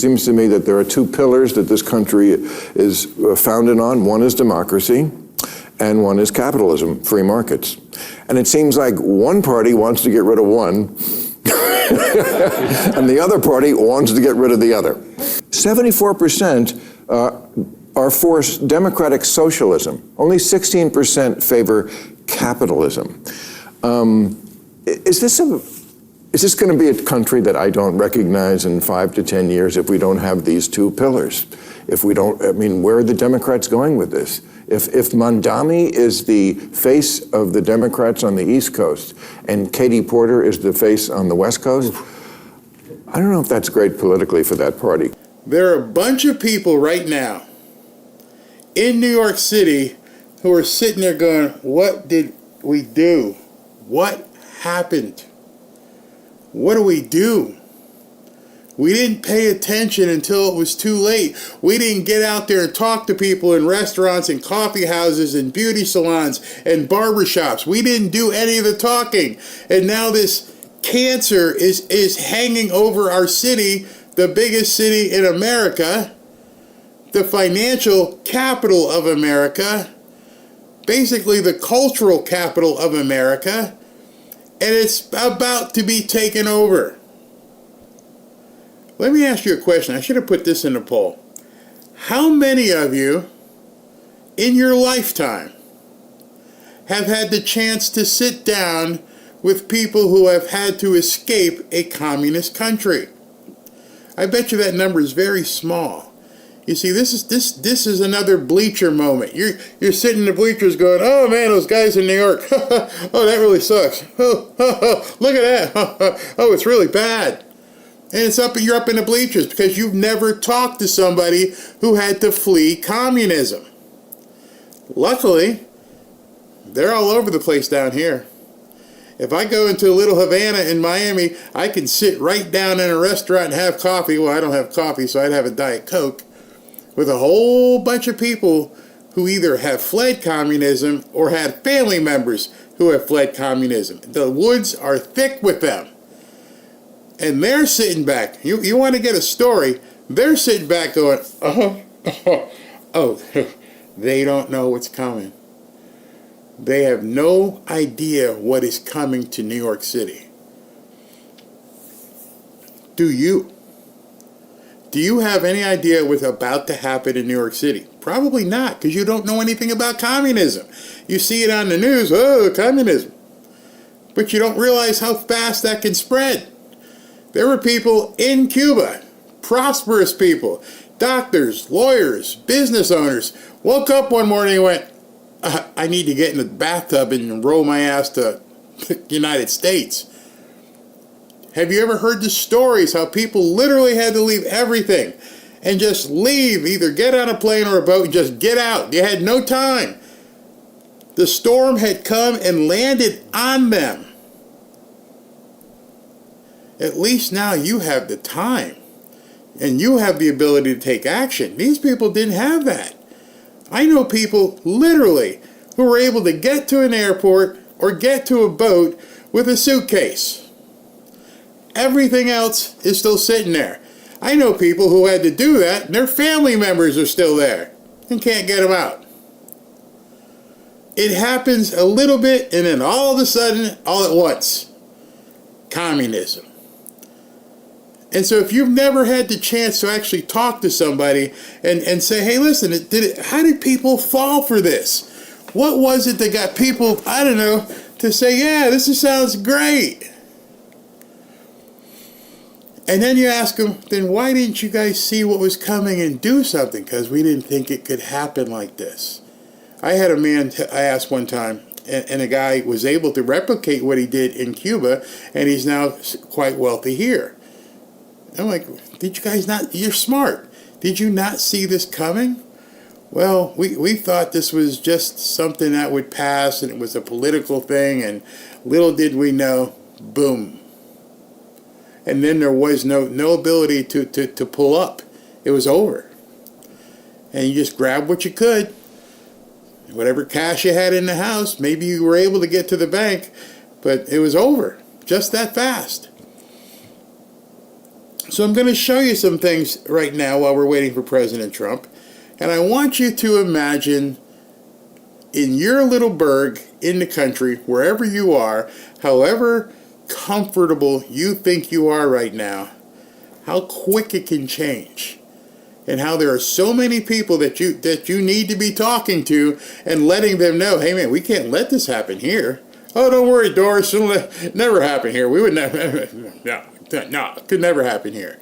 seems to me that there are two pillars that this country is founded on. One is democracy, and one is capitalism, free markets. And it seems like one party wants to get rid of one, and the other party wants to get rid of the other. 74% are for democratic socialism. Only 16% favor capitalism. Is this going to be a country that I don't recognize in 5 to 10 years if we don't have these two pillars? If we don't, I mean, where are the Democrats going with this? If Mamdani is the face of the Democrats on the East Coast and Katie Porter is the face on the West Coast, I don't know if that's great politically for that party. There are a bunch of people right now in New York City who are sitting there going, what did we do? What happened? What do we do? We didn't pay attention until it was too late. We didn't get out there and talk to people in restaurants and coffee houses and beauty salons and barbershops. We didn't do any of the talking. And now this cancer is hanging over our city, the biggest city in America, the financial capital of America, basically the cultural capital of America, and it's about to be taken over. Let me ask you a question. I should have put this in the poll. How many of you in your lifetime have had the chance to sit down with people who have had to escape a communist country? I bet you that number is very small. You see, this is another bleacher moment. You're sitting in the bleachers going, oh man, those guys in New York, oh, that really sucks. Oh, look at that. Oh, it's really bad. And you're up in the bleachers because you've never talked to somebody who had to flee communism. Luckily, they're all over the place down here. If I go into Little Havana in Miami, I can sit right down in a restaurant and have coffee. Well, I don't have coffee, so I'd have a Diet Coke with a whole bunch of people who either have fled communism or had family members who have fled communism. The woods are thick with them. And they're sitting back. You want to get a story, they're sitting back going, oh, they don't know what's coming. They have no idea what is coming to New York City. Do you? Do you have any idea what's about to happen in New York City? Probably not, because you don't know anything about communism. You see it on the news, oh, communism. But you don't realize how fast that can spread. There were people in Cuba, prosperous people, doctors, lawyers, business owners, woke up one morning and went, I need to get in the bathtub and roll my ass to the United States. Have you ever heard the stories how people literally had to leave everything and just leave, either get on a plane or a boat and just get out? You had no time. The storm had come and landed on them. At least now you have the time and you have the ability to take action. These people didn't have that. I know people literally who were able to get to an airport or get to a boat with a suitcase. Everything else is still sitting there. I know people who had to do that and their family members are still there and can't get them out. It happens a little bit and then all of a sudden, all at once, communism. And so if you've never had the chance to actually talk to somebody and say, hey, listen, how did people fall for this? What was it that got people, I don't know, to say, yeah, this sounds great? And then you ask them, then why didn't you guys see what was coming and do something? Because we didn't think it could happen like this. I had a man I asked one time, and a guy was able to replicate what he did in Cuba, and he's now quite wealthy here. I'm like, did you guys not, you're smart. Did you not see this coming? Well, we thought this was just something that would pass and it was a political thing, and little did we know, boom. And then there was no ability to pull up. It was over. And you just grabbed what you could. Whatever cash you had in the house, maybe you were able to get to the bank, but it was over just that fast. So I'm going to show you some things right now while we're waiting for President Trump. And I want you to imagine in your little burg in the country, wherever you are, however comfortable you think you are right now, how quick it can change. And how there are so many people that you need to be talking to and letting them know, hey man, we can't let this happen here. Oh, don't worry, Doris, it'll never happen here. We would never, no, it could never happen here.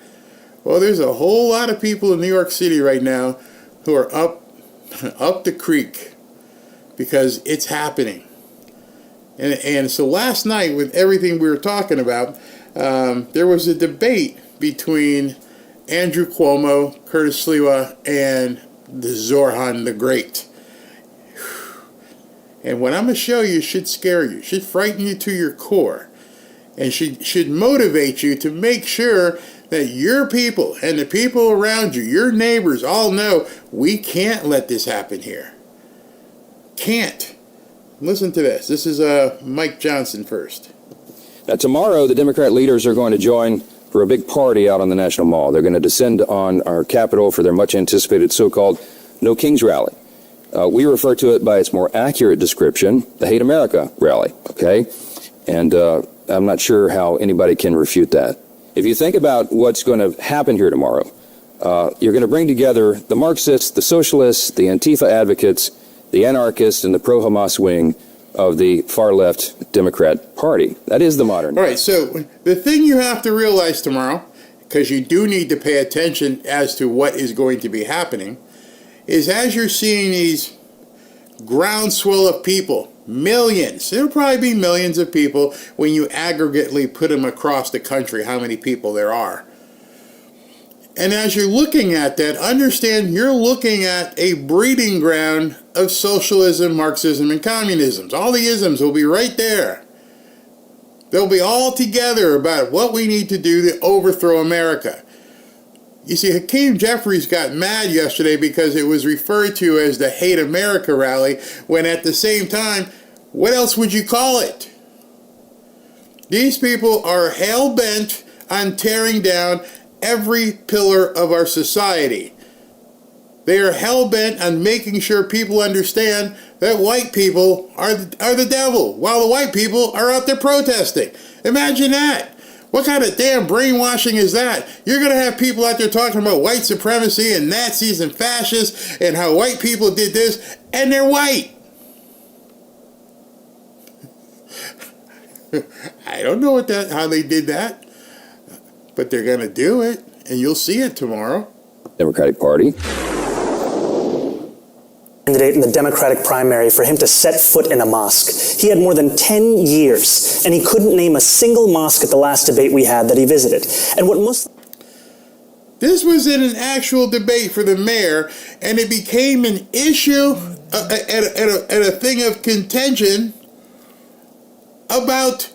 Well, there's a whole lot of people in New York City right now who are up the creek because it's happening. And so last night, with everything we were talking about, there was a debate between Andrew Cuomo, Curtis Sliwa, and the Zohran the Great. And what I'm going to show you should scare you, should frighten you to your core, and should motivate you to make sure that your people and the people around you, your neighbors, all know we can't let this happen here. Can't. Listen to this. This is Mike Johnson first. Now, tomorrow, the Democrat leaders are going to join for a big party out on the National Mall. They're going to descend on our Capitol for their much-anticipated so-called No Kings rally. We refer to it by its more accurate description, the Hate America rally, okay? And I'm not sure how anybody can refute that. If you think about what's going to happen here tomorrow, you're going to bring together the Marxists, the socialists, the Antifa advocates, the anarchists, and the pro-Hamas wing of the far-left Democrat Party. That is the modern. All right, so the thing you have to realize tomorrow, because you do need to pay attention as to what is going to be happening, is as you're seeing these groundswell of people, millions, there'll probably be millions of people when you aggregately put them across the country, how many people there are. And as you're looking at that, understand you're looking at a breeding ground of socialism, Marxism, and communism. All the isms will be right there. They'll be all together about what we need to do to overthrow America. You see, Hakeem Jeffries got mad yesterday because it was referred to as the Hate America rally, when at the same time, what else would you call it? These people are hell-bent on tearing down every pillar of our society. They are hell-bent on making sure people understand that white people are the devil, while the white people are out there protesting. Imagine that. What kind of damn brainwashing is that? You're going to have people out there talking about white supremacy and Nazis and fascists and how white people did this, and they're white. I don't know how they did that, but they're going to do it, and you'll see it tomorrow. Democratic Party. Candidate in the Democratic primary for him to set foot in a mosque. He had more than 10 years, and he couldn't name a single mosque at the last debate we had that he visited. And what Muslims... This was in an actual debate for the mayor, and it became an issue at a thing of contention about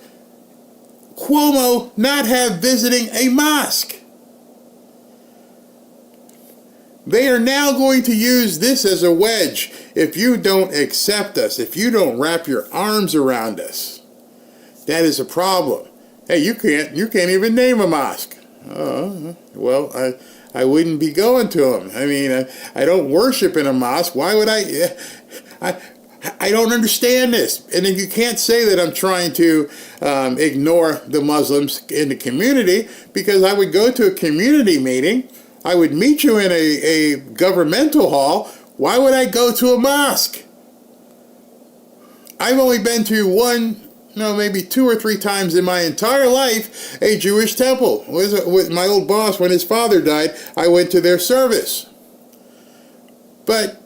Cuomo not have visiting a mosque. They are now going to use this as a wedge. If you don't accept us, if you don't wrap your arms around us, that is a problem. Hey, you can't even name a mosque. Well, I wouldn't be going to them. I mean, I don't worship in a mosque. Why would I don't understand this. And then you can't say that I'm trying to ignore the Muslims in the community, because I would go to a community meeting. I would meet you in a governmental hall. Why would I go to a mosque? I've only been to maybe 2 or 3 times in my entire life, a Jewish temple. With my old boss, when his father died, I went to their service. But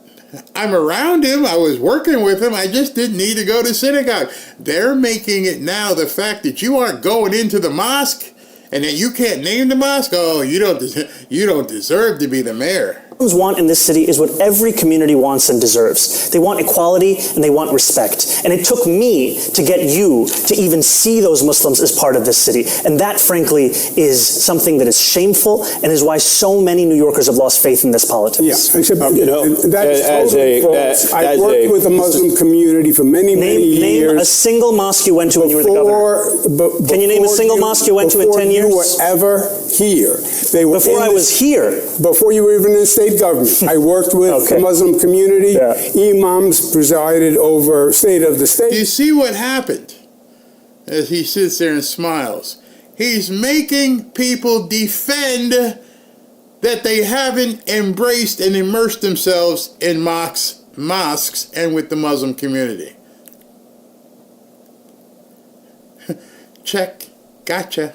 I'm around him. I was working with him. I just didn't need to go to synagogue. They're making it now the fact that you aren't going into the mosque and that you can't name the mosque. Oh, you don't deserve to be the mayor. Muslims want in this city is what every community wants and deserves. They want equality and they want respect. And it took me to get you to even see those Muslims as part of this city. And that, frankly, is something that is shameful and is why so many New Yorkers have lost faith in this politics. Yeah, except, that is totally false. I worked with the Muslim community for many years. Name a single mosque you went to when you were the governor. Can you name a single mosque you went to in 10 years? Before you were ever here. Before I was here. Before you were even in the state government. I worked with the Muslim community. Yeah. Imams presided over state of the state. Do you see what happened? As he sits there and smiles. He's making people defend that they haven't embraced and immersed themselves in mosques and with the Muslim community. Check. Gotcha.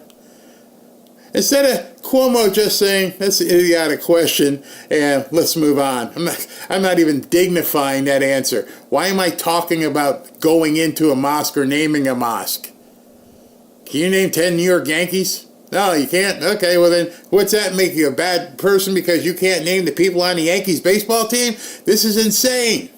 Instead of Cuomo just saying, that's an idiotic question, and let's move on. I'm not even dignifying that answer. Why am I talking about going into a mosque or naming a mosque? Can you name 10 New York Yankees? No, you can't? Okay, well then, what's that make you a bad person because you can't name the people on the Yankees baseball team? This is insane.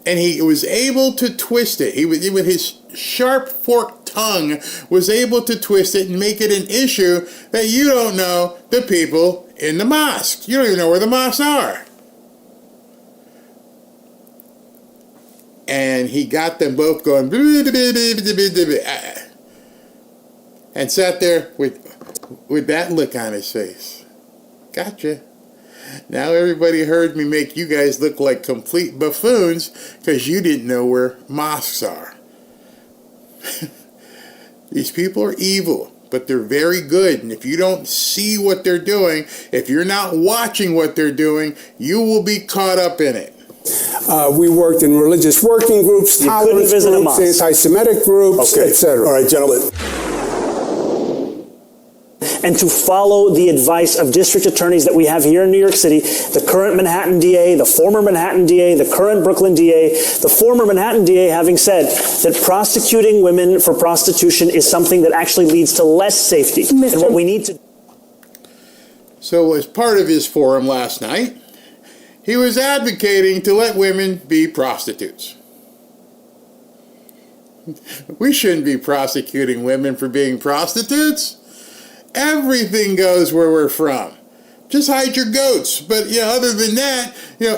And he was able to twist it. He was, with his sharp forked tongue, was able to twist it and make it an issue that you don't know the people in the mosques. You don't even know where the mosques are. And he got them both going and sat there with that look on his face. Gotcha. Now everybody heard me make you guys look like complete buffoons because you didn't know where mosques are. These people are evil, but they're very good. And if you don't see what they're doing, if you're not watching what they're doing, you will be caught up in it. We worked in religious working groups, tolerance groups, anti-Semitic groups, etc. All right, gentlemen. And to follow the advice of district attorneys that we have here in New York City, the current Manhattan DA, the former Manhattan DA, the current Brooklyn DA, the former Manhattan DA having said that prosecuting women for prostitution is something that actually leads to less safety. And what we need to... So as part of his forum last night, he was advocating to let women be prostitutes. We shouldn't be prosecuting women for being prostitutes. Everything goes where we're from. Just hide your goats. But other than that,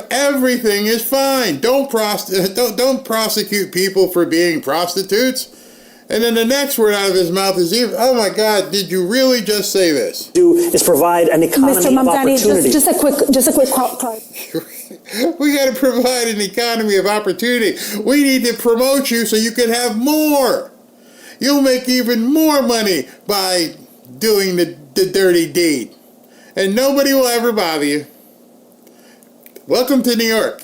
everything is fine. Don't prosecute people for being prostitutes. And then the next word out of his mouth is, oh my God, did you really just say this? Is provide an economy Mr. Mamdani, of opportunity. just a quick call. We got to provide an economy of opportunity. We need to promote you so you can have more. You'll make even more money by doing the dirty deed. And nobody will ever bother you. Welcome to New York.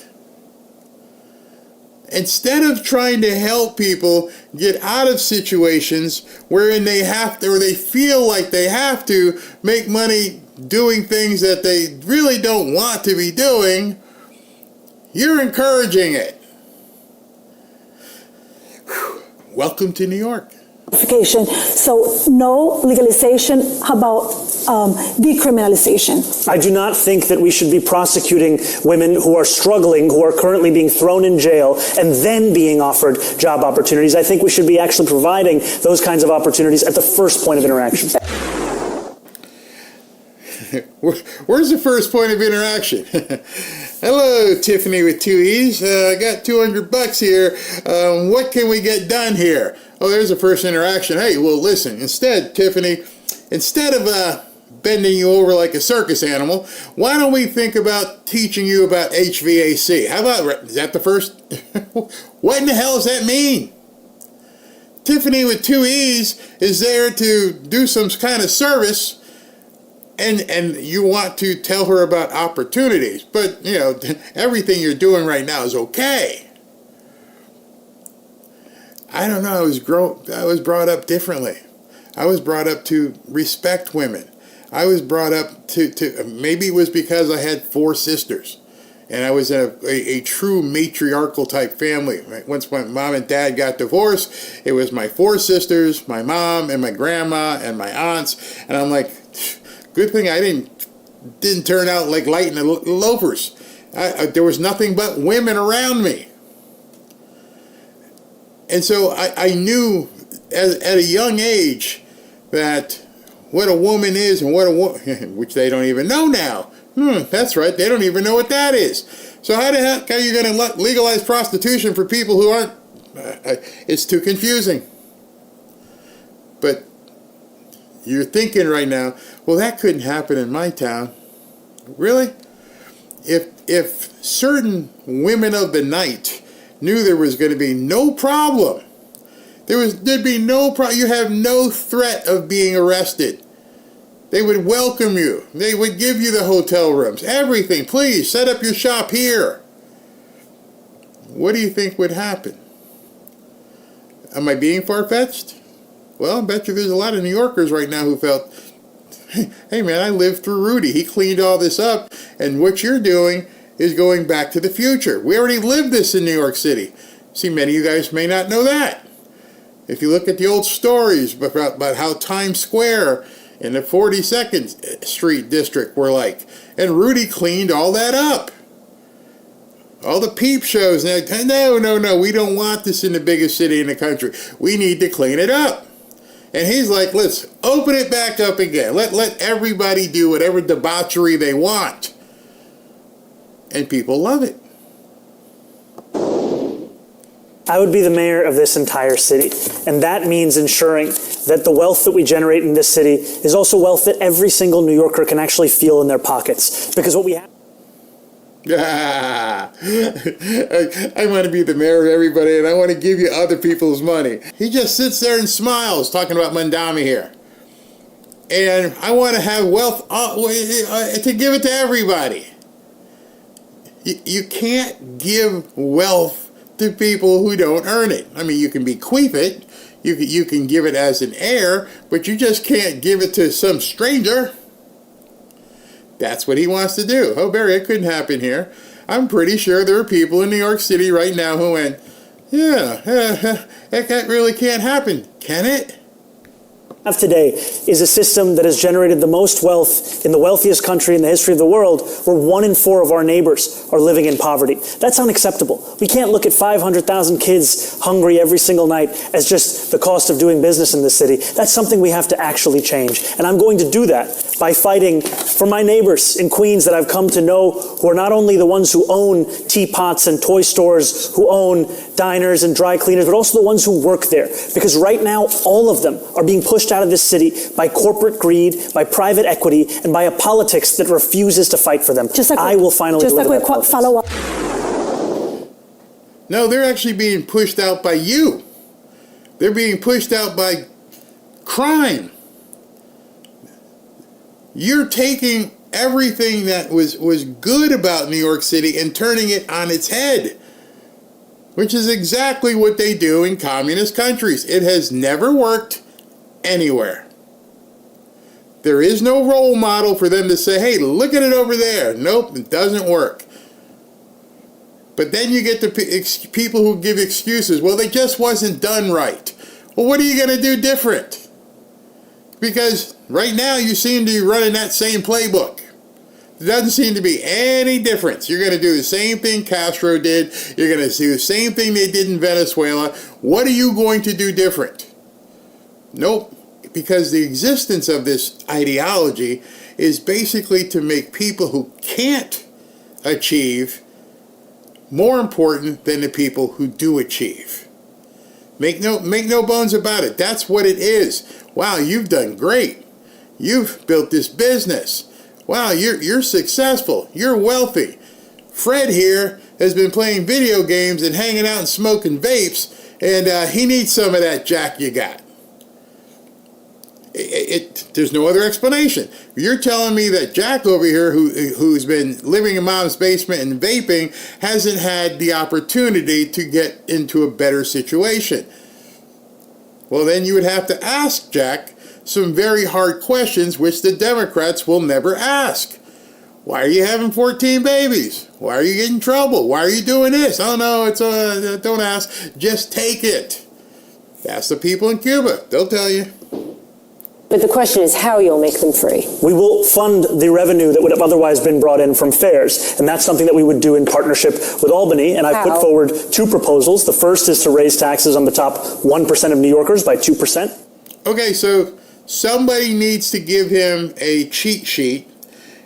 Instead of trying to help people get out of situations wherein they have to, or they feel like they have to make money doing things that they really don't want to be doing, you're encouraging it. Whew. Welcome to New York. So no legalization. How about decriminalization? I do not think that we should be prosecuting women who are struggling, who are currently being thrown in jail, and then being offered job opportunities. I think we should be actually providing those kinds of opportunities at the first point of interaction. Where's the first point of interaction? Hello, Tiffany with 2 E's. I got $200 here. What can we get done here? Oh, there's the first interaction. Hey, well, listen. Instead, Tiffany, instead of bending you over like a circus animal, why don't we think about teaching you about HVAC? How about, is that the first? What in the hell does that mean? Tiffany with 2 E's is there to do some kind of service, and you want to tell her about opportunities. But, everything you're doing right now is okay. I don't know. I was brought up differently. I was brought up to respect women. I was brought up to maybe it was because I had 4 sisters, and I was in a true matriarchal type family. Once my mom and dad got divorced, it was my 4 sisters, my mom, and my grandma, and my aunts, and I'm like, good thing I didn't didn't turn out like lighting the loafers. There was nothing but women around me. And so I knew at a young age that what a woman is and what a woman, which they don't even know now. That's right, they don't even know what that is. So how the heck are you going to legalize prostitution for people who aren't? It's too confusing. But you're thinking right now, well, that couldn't happen in my town. Really? If certain women of the night knew there was going to be no problem, there'd be no problem. You have no threat of being arrested. They would welcome you. They would give you the hotel rooms, everything. Please set up your shop here. What do you think would happen? Am I being far-fetched? Well, I bet you there's a lot of New Yorkers right now who felt, hey man, I lived through Rudy. He cleaned all this up, and what you're doing is going back to the future. We already lived this in New York City. See, many of you guys may not know that. If you look at the old stories about how Times Square and the 42nd Street district were like, and Rudy cleaned all that up. All the peep shows, no, we don't want this in the biggest city in the country. We need to clean it up. And he's like, let's open it back up again. Let everybody do whatever debauchery they want. And people love it. I would be the mayor of this entire city, and that means ensuring that the wealth that we generate in this city is also wealth that every single New Yorker can actually feel in their pockets. Because what we have... I want to be the mayor of everybody, and I want to give you other people's money. He just sits there and smiles, talking about Mamdani here. And I want to have wealth to give it to everybody. You can't give wealth to people who don't earn it. I mean, you can bequeath it, you can give it as an heir, but you just can't give it to some stranger. That's what he wants to do. Oh, Barry, it couldn't happen here. I'm pretty sure there are people in New York City right now who went, yeah, that really can't happen, can it? Have today is a system that has generated the most wealth in the wealthiest country in the history of the world, where 1 in 4 of our neighbors are living in poverty. That's unacceptable. We can't look at 500,000 kids hungry every single night as just the cost of doing business in the city. That's something we have to actually change. And I'm going to do that by fighting for my neighbors in Queens that I've come to know, who are not only the ones who own teapots and toy stores, who own diners and dry cleaners, but also the ones who work there. Because right now, all of them are being pushed out of this city by corporate greed, by private equity, and by a politics that refuses to fight for them. I will finally deliver that politics. Follow-up. No, they're actually being pushed out by you. They're being pushed out by crime. You're taking everything that was good about New York City and turning it on its head, which is exactly what they do in communist countries. It has never worked anywhere. There is no role model for them to say, hey, look at it over there. Nope, it doesn't work. But then you get the people who give excuses. Well, they just wasn't done right. Well, what are you going to do different? Because right now you seem to be running that same playbook. There doesn't seem to be any difference. You're going to do the same thing Castro did. You're going to do the same thing they did in Venezuela. What are you going to do different? Nope, because the existence of this ideology is basically to make people who can't achieve more important than the people who do achieve. Make no bones about it. That's what it is. Wow, you've done great. You've built this business. Wow, you're successful. You're wealthy. Fred here has been playing video games and hanging out and smoking vapes, and he needs some of that jack you got. There's no other explanation. You're telling me that Jack over here, who's been living in mom's basement and vaping, hasn't had the opportunity to get into a better situation. Well, then you would have to ask Jack some very hard questions, which the Democrats will never ask. Why are you having 14 babies? Why are you getting in trouble? Why are you doing this? Oh no, don't ask. Just take it. Ask the people in Cuba. They'll tell you. But the question is how you'll make them free. We will fund the revenue that would have otherwise been brought in from fares, and that's something that we would do in partnerip with Albany, and I've put forward two proposals. The first is to raise taxes on the top 1% of New Yorkers by 2%. Okay, so somebody needs to give him a cheat sheet,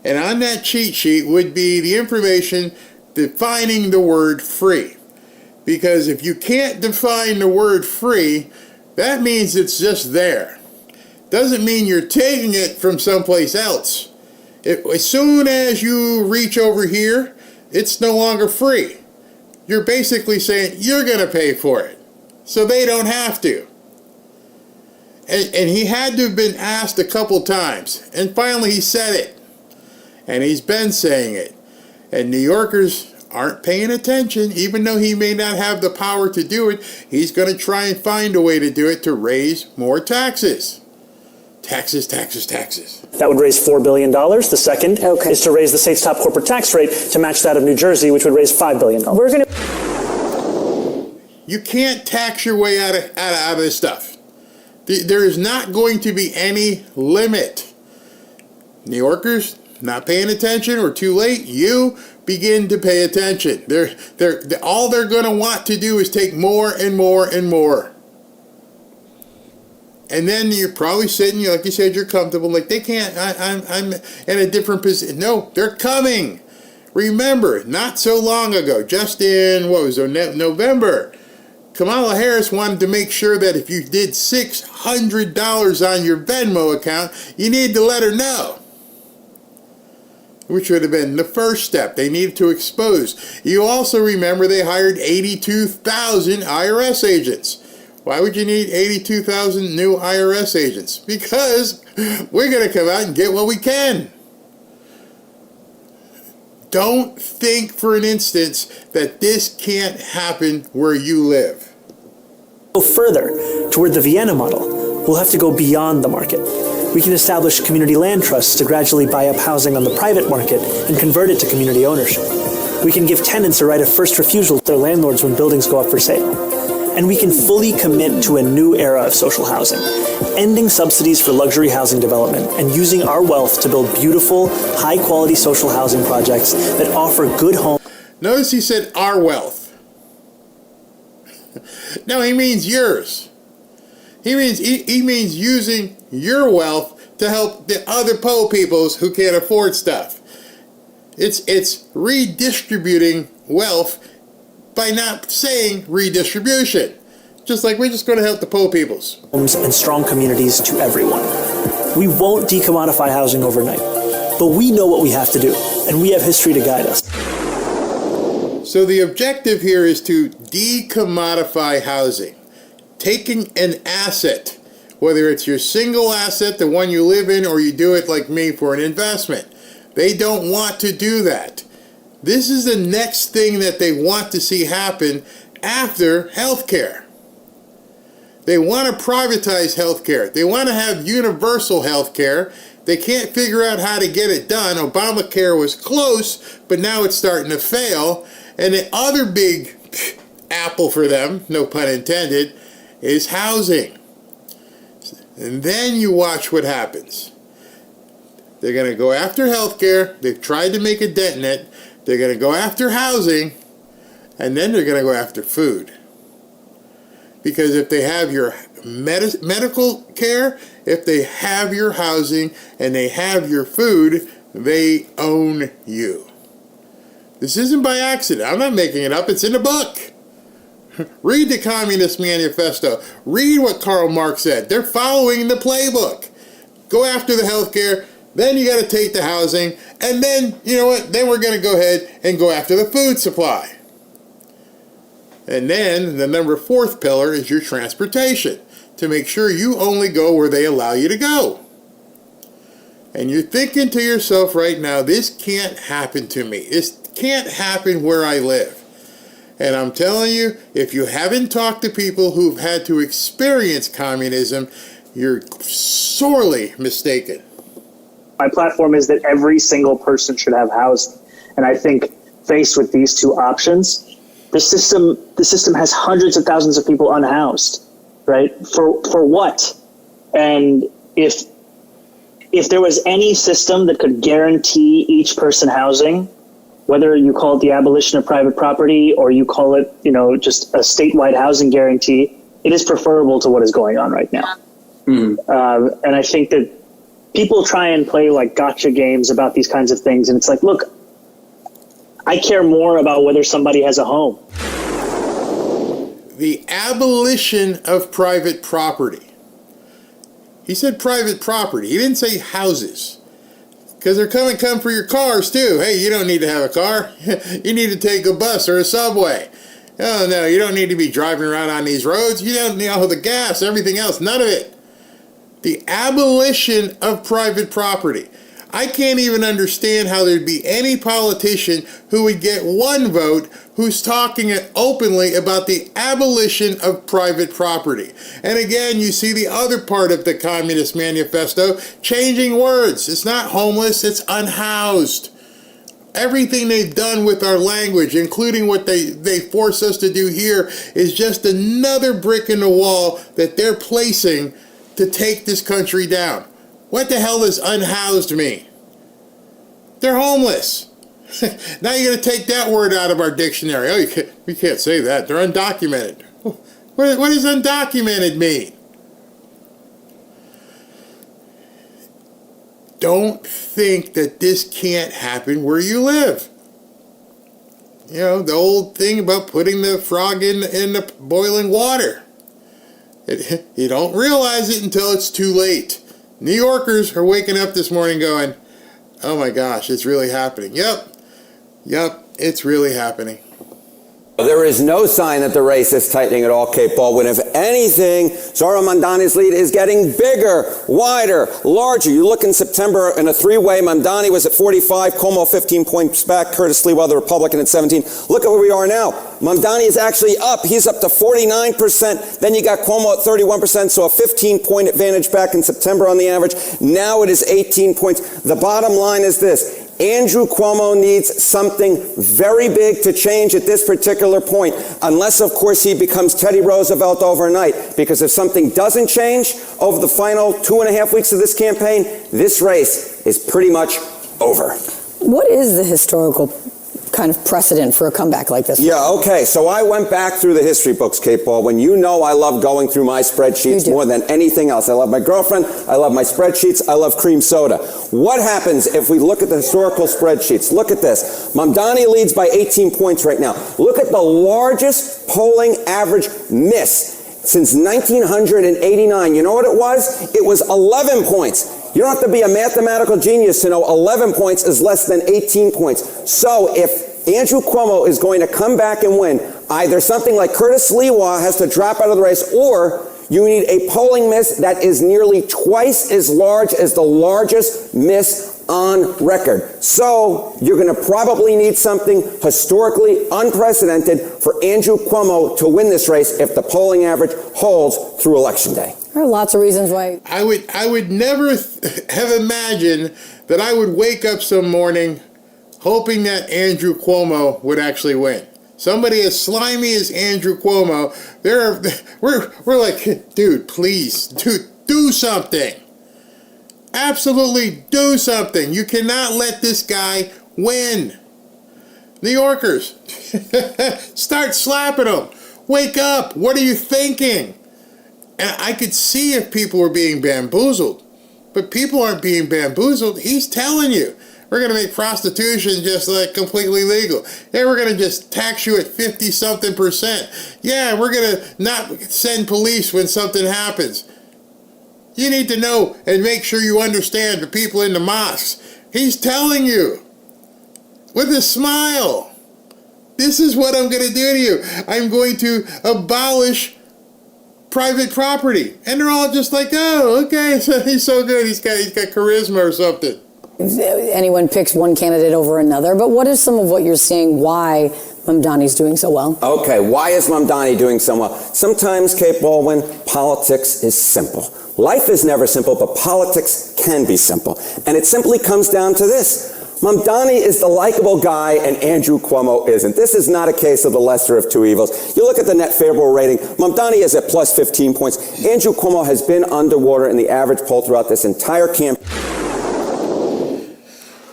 and on that cheat sheet would be the information defining the word free. Because if you can't define the word free, that means it's just there. Doesn't mean you're taking it from someplace else. As soon as you reach over here, it's no longer free. You're basically saying you're going to pay for it, so they don't have to. And he had to have been asked a couple times, and finally he said it. And he's been saying it. And New Yorkers aren't paying attention. Even though he may not have the power to do it, he's going to try and find a way to do it to raise more taxes. Taxes, taxes, taxes. That would raise $4 billion. The second is to raise the state's top corporate tax rate to match that of New Jersey, which would raise $5 billion. You can't tax your way out of this stuff. There is not going to be any limit. New Yorkers not paying attention or too late, you begin to pay attention. All they're going to want to do is take more and more and more. And then you're probably sitting, like you said, you're comfortable. Like, they can't, I'm in a different position. No, they're coming. Remember, not so long ago, just in, November, Kamala Harris wanted to make sure that if you did $600 on your Venmo account, you needed to let her know. Which would have been the first step. They needed to expose. You also remember they hired 82,000 IRS agents. Why would you need 82,000 new IRS agents? Because we're going to come out and get what we can. Don't think for an instant that this can't happen where you live. Go further toward the Vienna model. We'll have to go beyond the market. We can establish community land trusts to gradually buy up housing on the private market and convert it to community ownership. We can give tenants a right of first refusal to their landlords when buildings go up for sale. And we can fully commit to a new era of social housing, ending subsidies for luxury housing development and using our wealth to build beautiful, high-quality social housing projects that offer good homes. Notice he said our wealth. No, he means yours. He means using your wealth to help the other poor peoples who can't afford stuff. It's redistributing wealth by not saying redistribution. Just like we're just going to help the poor peoples. Homes and strong communities to everyone. We won't decommodify housing overnight, but we know what we have to do, and we have history to guide us. So the objective here is to decommodify housing. Taking an asset, whether it's your single asset, the one you live in, or you do it like me for an investment. They don't want to do that. This is the next thing that they want to see happen after healthcare. They want to privatize healthcare. They want to have universal healthcare. They can't figure out how to get it done. Obamacare was close, but now it's starting to fail. And the other big apple for them, no pun intended, is housing. And then you watch what happens. They're going to go after healthcare. They've tried to make a dent in it. They're going to go after housing, and then they're going to go after food. Because if they have your medical care, if they have your housing, and they have your food, they own you. This isn't by accident. I'm not making it up. It's in the book. Read the Communist Manifesto. Read what Karl Marx said. They're following the playbook. Go after the healthcare. Then you got to take the housing, and then, you know what, then we're going to go ahead and go after the food supply. And then the number 4th pillar is your transportation, to make sure you only go where they allow you to go. And you're thinking to yourself right now, this can't happen to me. This can't happen where I live. And I'm telling you, if you haven't talked to people who've had to experience communism, you're sorely mistaken. My platform is that every single person should have housing. And I think faced with these two options, the system has hundreds of thousands of people unhoused, right? For what? And if if there was any system that could guarantee each person housing, whether you call it the abolition of private property or you call it, just a statewide housing guarantee, it is preferable to what is going on right now. And I think that people try and play like gotcha games about these kinds of things. And it's like, look, I care more about whether somebody has a home. The abolition of private property. He said private property. He didn't say houses. Because they're come for your cars too. Hey, you don't need to have a car. You need to take a bus or a subway. Oh no, you don't need to be driving around on these roads. You don't need all the gas, everything else, none of it. The abolition of private property. I can't even understand how there'd be any politician who would get one vote who's talking openly about the abolition of private property. And again, you see the other part of the Communist Manifesto, changing words. It's not homeless, it's unhoused. Everything they've done with our language, including what they force us to do here, is just another brick in the wall that they're placing to take this country down. What the hell does unhoused mean? They're homeless. Now you're going to take that word out of our dictionary. Oh, we can't say that. They're undocumented. What does undocumented mean? Don't think that this can't happen where you live. The old thing about putting the frog in the boiling water. You don't realize it until it's too late. New Yorkers are waking up this morning going, oh my gosh, it's really happening. Yep, it's really happening. There is no sign that the race is tightening at all, Kate Baldwin. If anything, Zohran Mamdani's lead is getting bigger, wider, larger. You look in September in a three-way, Mamdani was at 45, Cuomo 15 points back, Curtis Lewa, the Republican, at 17. Look at where we are now. Mamdani is actually up. He's up to 49%. Then you got Cuomo at 31%, so a 15-point advantage back in September on the average. Now it is 18 points. The bottom line is this. Andrew Cuomo needs something very big to change at this particular point, unless, of course, he becomes Teddy Roosevelt overnight. Because if something doesn't change over the final 2.5 weeks of this campaign, this race is pretty much over. What is the historical kind of precedent for a comeback like this? Yeah, okay. So I went back through the history books, Kate Baldwin. You know I love going through my spreadsheets more than anything else. I love my girlfriend. I love my spreadsheets. I love cream soda. What happens if we look at the historical spreadsheets? Look at this. Mamdani leads by 18 points right now. Look at the largest polling average miss since 1989. You know what it was? It was 11 points. You don't have to be a mathematical genius to know 11 points is less than 18 points. So if Andrew Cuomo is going to come back and win, either something like Curtis Lewa has to drop out of the race, or you need a polling miss that is nearly twice as large as the largest miss on record. So you're going to probably need something historically unprecedented for Andrew Cuomo to win this race if the polling average holds through Election Day. There are lots of reasons why. I would never have imagined that I would wake up some morning hoping that Andrew Cuomo would actually win. Somebody as slimy as Andrew Cuomo, we're like, dude, please, do something. Absolutely do something. You cannot let this guy win. New Yorkers, start slapping him. Wake up. What are you thinking? And I could see if people were being bamboozled. But people aren't being bamboozled. He's telling you, we're going to make prostitution just like completely legal. Yeah, we're going to just tax you at 50-something%. Yeah, we're going to not send police when something happens. You need to know and make sure you understand the people in the mosques. He's telling you with a smile, this is what I'm going to do to you. I'm going to abolish private property. And they're all just like, oh, okay, so he's so good. He's got charisma or something. Anyone picks one candidate over another, but what is some of what you're seeing why Mamdani's doing so well? Okay, why is Mamdani doing so well? Sometimes, Kate Baldwin, politics is simple. Life is never simple, but politics can be simple. And it simply comes down to this. Mamdani is the likable guy and Andrew Cuomo isn't. This is not a case of the lesser of two evils. You look at the net favorable rating, Mamdani is at plus 15 points. Andrew Cuomo has been underwater in the average poll throughout this entire campaign.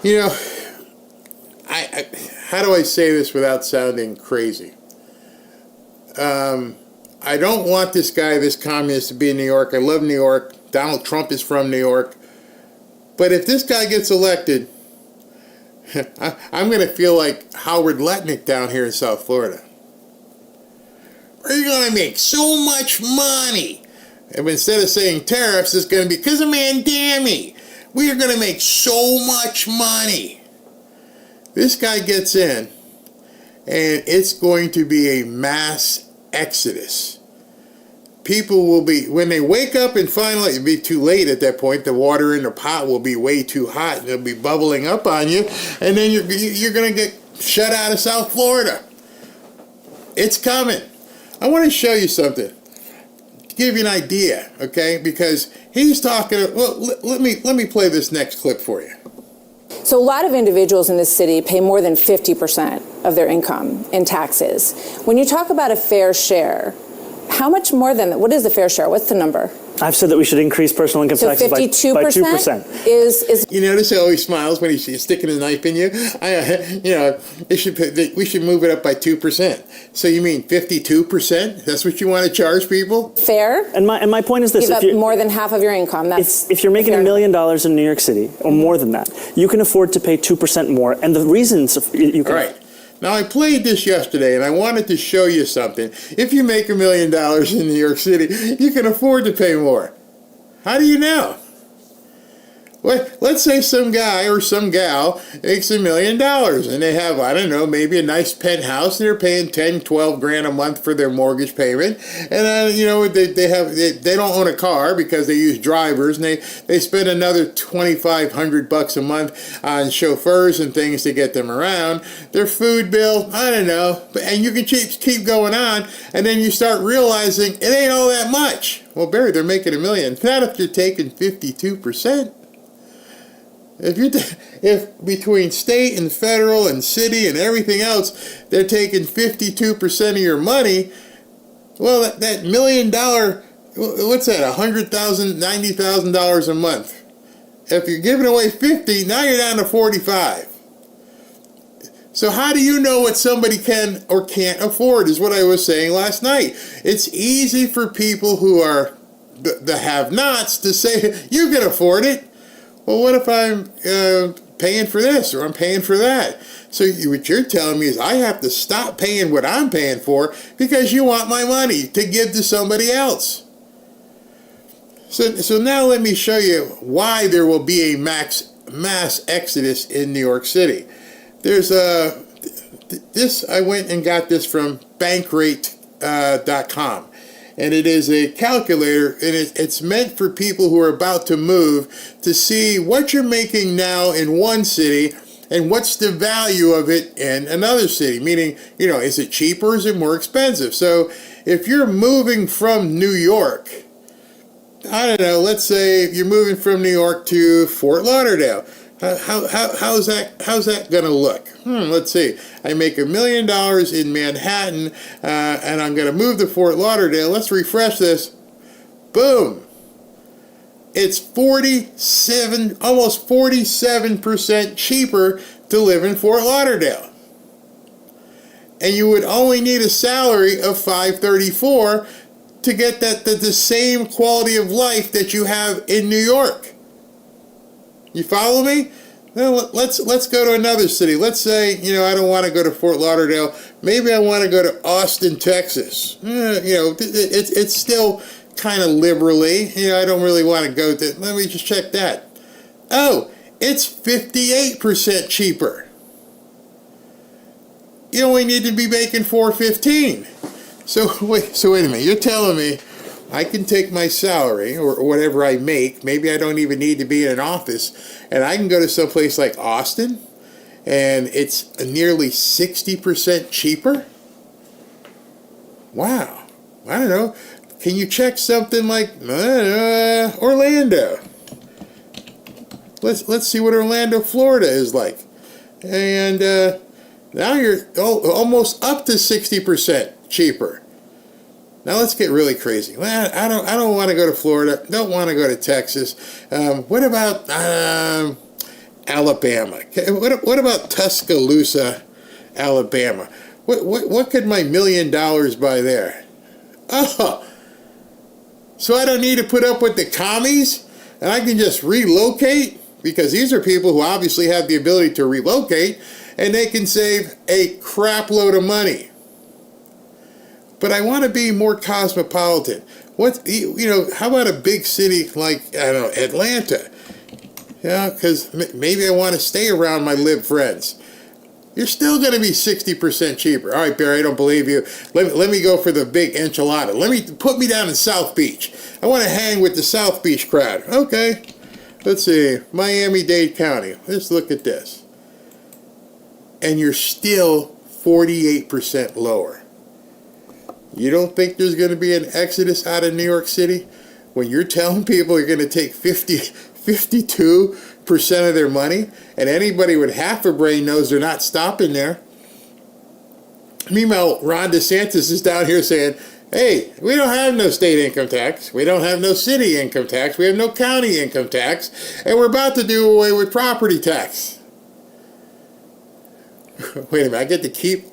You know, how do I say this without sounding crazy? I don't want this guy, this communist, to be in New York. I love New York. Donald Trump is from New York. But if this guy gets elected, I'm going to feel like Howard Letnick down here in South Florida. We're going to make so much money. And instead of saying tariffs, it's going to be because of Mamdani. We are going to make so much money. This guy gets in, and it's going to be a mass exodus. People will be, when they wake up and finally, it'll be too late at that point, the water in the pot will be way too hot, and it'll be bubbling up on you, and then you're going to get shut out of South Florida. It's coming. I want to show you something, to give you an idea, okay? Because he's talking, well, let me play this next clip for you. So a lot of individuals in this city pay more than 50% of their income in taxes. When you talk about a fair share, how much more than that? What is the fair share? What's the number? I've said that we should increase personal income taxes by 2%. Is you notice how he smiles when he's sticking his knife in you? We should move it up by 2%. So you mean 52%? That's what you want to charge people? Fair. And my point is this: give up more than half of your income. That's if you're making $1 million in New York City or more than that, you can afford to pay 2% more. And the reasons you can. All right. Now, I played this yesterday, and I wanted to show you something. If you make $1 million in New York City, you can afford to pay more. How do you know? Well, let's say some guy or some gal makes $1 million, and they have, I don't know, maybe a nice penthouse, and they're paying 10, 12 grand a month for their mortgage payment. And, they don't own a car because they use drivers, and they spend another $2,500 a month on chauffeurs and things to get them around. Their food bill, I don't know, and you can keep going on, and then you start realizing it ain't all that much. Well, Barry, they're making $1 million. Not if you're taking 52%. If between state and federal and city and everything else, they're taking 52% of your money, well, that $1 million, what's that, $100,000, $90,000 a month. If you're giving away 50, now you're down to 45. So how do you know what somebody can or can't afford is what I was saying last night. It's easy for people who are the have-nots to say, you can afford it. Well, what if I'm paying for this or I'm paying for that? So what you're telling me is I have to stop paying what I'm paying for because you want my money to give to somebody else. So now let me show you why there will be a mass exodus in New York City. There's this, I went and got this from bankrate.com. And it is a calculator, and it's meant for people who are about to move to see what you're making now in one city and what's the value of it in another city. Meaning, is it cheaper or is it more expensive? So if you're moving from New York, I don't know, let's say you're moving from New York to Fort Lauderdale. How's that going to look? Let's see. I make $1 million in Manhattan, and I'm going to move to Fort Lauderdale. Let's refresh this. Boom. It's almost 47% cheaper to live in Fort Lauderdale. And you would only need a salary of $534 to get the same quality of life that you have in New York. You follow me? Well, let's go to another city. Let's say, I don't want to go to Fort Lauderdale. Maybe I want to go to Austin, Texas. It's still kind of liberally. I don't really want to go to. Let me just check that. Oh, it's 58% cheaper. You only need to be making $415. So wait a minute. You're telling me I can take my salary or whatever I make, maybe I don't even need to be in an office, and I can go to someplace like Austin, and it's nearly 60% cheaper? Wow. I don't know. Can you check something like Orlando? Let's see what Orlando, Florida is like. And now you're almost up to 60% cheaper. Now let's get really crazy. Well, I don't want to go to Florida. Don't want to go to Texas. What about Alabama. What about Tuscaloosa, Alabama? What could my $1 million buy there? Oh, so I don't need to put up with the commies, and I can just relocate, because these are people who obviously have the ability to relocate, and they can save a crap load of money. But I want to be more cosmopolitan. How about a big city like, I don't know, Atlanta? Yeah, because maybe I want to stay around my lib friends. You're still going to be 60% cheaper. All right, Barry, I don't believe you. Let me go for the big enchilada. Put me down in South Beach. I want to hang with the South Beach crowd. Okay, let's see, Miami-Dade County. Let's look at this. And you're still 48% lower. You don't think there's going to be an exodus out of New York City when you're telling people you're going to take 52% of their money, and anybody with half a brain knows they're not stopping there? Meanwhile, Ron DeSantis is down here saying, hey, we don't have no state income tax, we don't have no city income tax, we have no county income tax, and we're about to do away with property tax. Wait a minute, I get to keep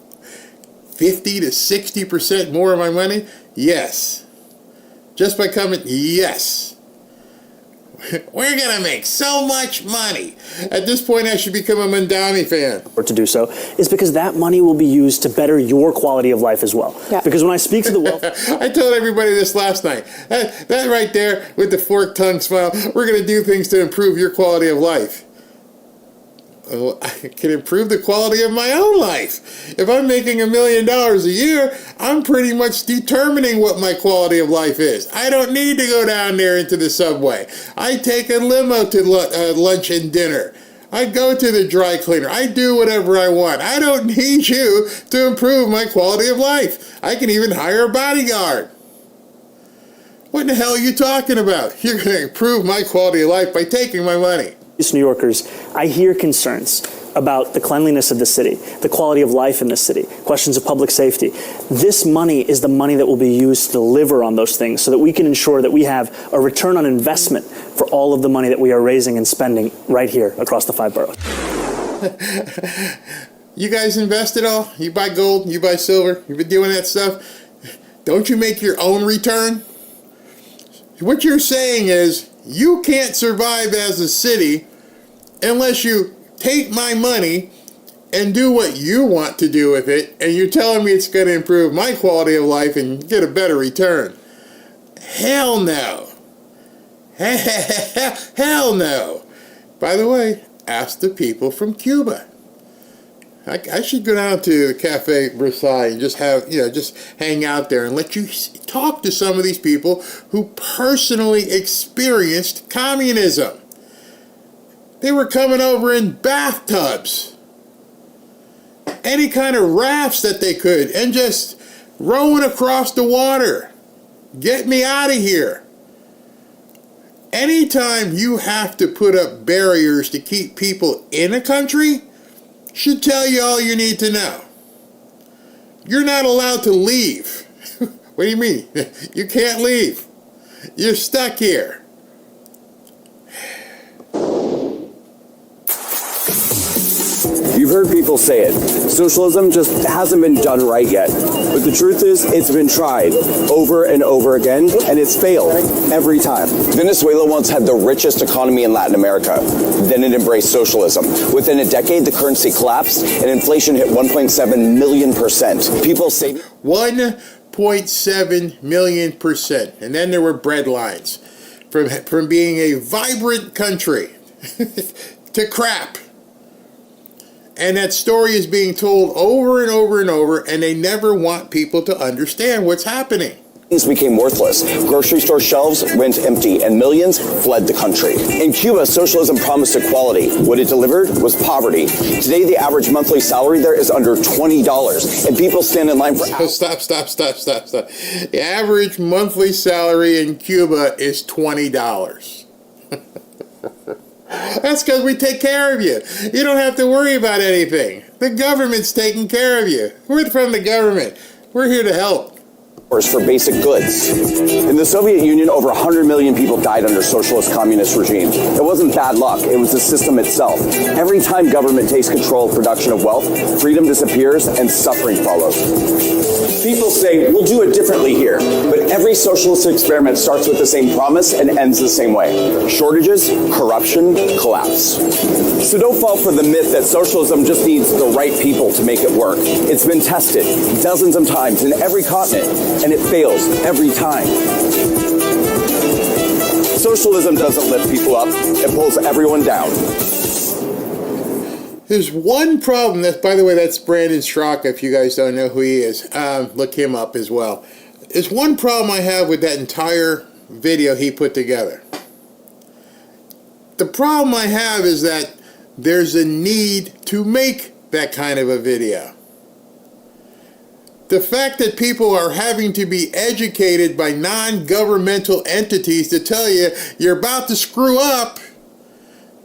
50 to 60% more of my money? Yes. Just by coming, yes. We're going to make so much money. At this point, I should become a Mamdani fan. Or to do so is because that money will be used to better your quality of life as well. Yeah. Because when I speak to the wealth... I told everybody this last night. That right there with the forked tongue smile, we're going to do things to improve your quality of life. Well, I can improve the quality of my own life. If I'm making $1 million a year, I'm pretty much determining what my quality of life is. I don't need to go down there into the subway. I take a limo to lunch and dinner. I go to the dry cleaner. I do whatever I want. I don't need you to improve my quality of life. I can even hire a bodyguard. What in the hell are you talking about? You're going to improve my quality of life by taking my money. New Yorkers, I hear concerns about the cleanliness of the city, the quality of life in the city, questions of public safety. This money is the money that will be used to deliver on those things so that we can ensure that we have a return on investment for all of the money that we are raising and spending right here across the 5 boroughs. You guys invest it all? You buy gold, you buy silver, you've been doing that stuff. Don't you make your own return? What you're saying is you can't survive as a city unless you take my money and do what you want to do with it, and you're telling me it's going to improve my quality of life and get a better return. Hell no. Hell no. By the way, ask the people from Cuba. I should go down to the Cafe Versailles and just just hang out there and let you talk to some of these people who personally experienced communism. They were coming over in bathtubs, any kind of rafts that they could, and just rowing across the water. Get me out of here. Anytime you have to put up barriers to keep people in a country, should tell you all you need to know. You're not allowed to leave. What do you mean? You can't leave. You're stuck here. You've heard people say it. Socialism just hasn't been done right yet. But the truth is, it's been tried over and over again, and it's failed every time. Venezuela once had the richest economy in Latin America. Then it embraced socialism. Within a decade, the currency collapsed, and inflation hit 1.7 million%. People say 1.7 million%. And then there were bread lines. From being a vibrant country to crap. And that story is being told over and over and over, and they never want people to understand what's happening. Things became worthless. Grocery store shelves went empty, and millions fled the country. In Cuba, socialism promised equality. What it delivered was poverty. Today, the average monthly salary there is under $20, and people stand in line for hours. Stop. The average monthly salary in Cuba is $20. That's because we take care of you. You don't have to worry about anything. The government's taking care of you. We're from the government. We're here to help. for basic goods. In the Soviet Union, over 100 million people died under socialist communist regimes. It wasn't bad luck, it was the system itself. Every time government takes control of production of wealth, freedom disappears and suffering follows. People say, we'll do it differently here, but every socialist experiment starts with the same promise and ends the same way. Shortages, corruption, collapse. So don't fall for the myth that socialism just needs the right people to make it work. It's been tested dozens of times in every continent, and it fails every time. Socialism doesn't lift people up, it pulls everyone down. There's one problem, by the way, that's Brandon Straka, if you guys don't know who he is. Look him up as well. There's one problem I have with that entire video he put together. The problem I have is that there's a need to make that kind of a video. The fact that people are having to be educated by non-governmental entities to tell you you're about to screw up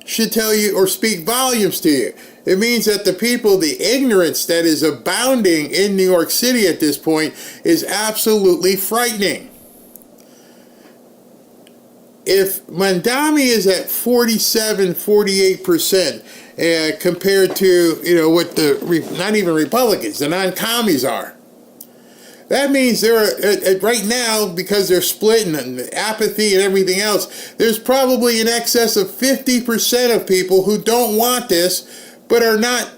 should tell you or speak volumes to you. It means that the people, the ignorance that is abounding in New York City at this point is absolutely frightening. If Mamdani is at 48% compared to, what the, not even Republicans, the non-commies are, that means they're, right now, because they're split and apathy and everything else, there's probably in excess of 50% of people who don't want this, but are not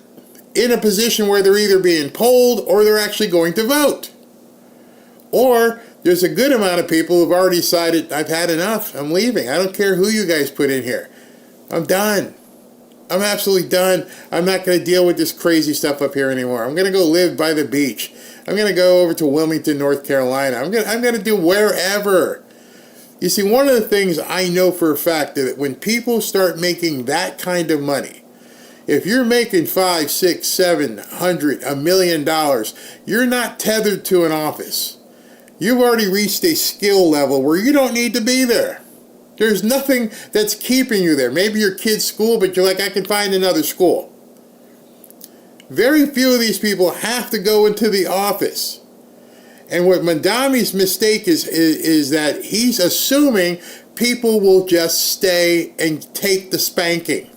in a position where they're either being polled or they're actually going to vote. Or there's a good amount of people who've already decided, I've had enough, I'm leaving. I don't care who you guys put in here. I'm done. I'm absolutely done. I'm not going to deal with this crazy stuff up here anymore. I'm going to go live by the beach. I'm going to go over to Wilmington, North Carolina. I'm going to do wherever. You see, one of the things I know for a fact that when people start making that kind of money, if you're making $500, $600, $700, $1 million, you're not tethered to an office. You've already reached a skill level where you don't need to be there. There's nothing that's keeping you there. Maybe your kid's school, but you're like, I can find another school. Very few of these people have to go into the office. And what Mamdani's mistake is that he's assuming people will just stay and take the spanking.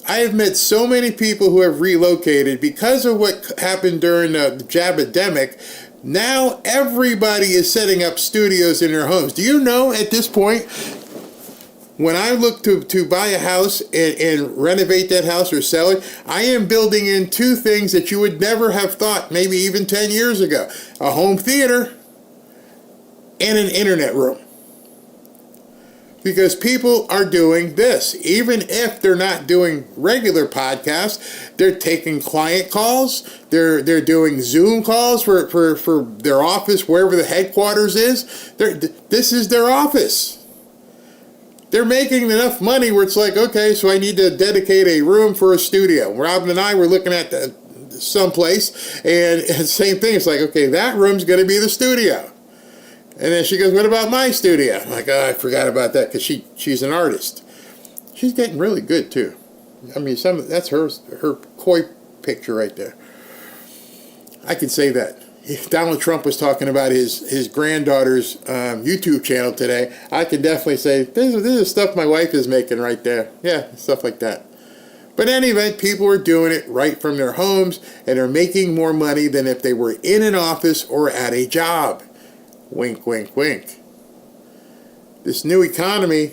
I have met so many people who have relocated because of what happened during the jabademic. Now everybody is setting up studios in their homes. Do you know at this point, when I look to buy a house and renovate that house or sell it, I am building in two things that you would never have thought, maybe even 10 years ago. A home theater and an internet room. Because people are doing this. Even if they're not doing regular podcasts, they're taking client calls. They're doing Zoom calls for their office, wherever the headquarters is. This is their office. They're making enough money where it's like, okay, so I need to dedicate a room for a studio. Robin and I were looking at someplace, and same thing. It's like, okay, that room's going to be the studio. And then she goes, what about my studio? I'm like, oh, I forgot about that because she's an artist. She's getting really good, too. I mean, that's her koi picture right there. I can say that. If Donald Trump was talking about his granddaughter's YouTube channel today, I can definitely say, this is stuff my wife is making right there. Yeah, stuff like that. But in any event, people are doing it right from their homes, and they're making more money than if they were in an office or at a job. Wink, wink, wink. This new economy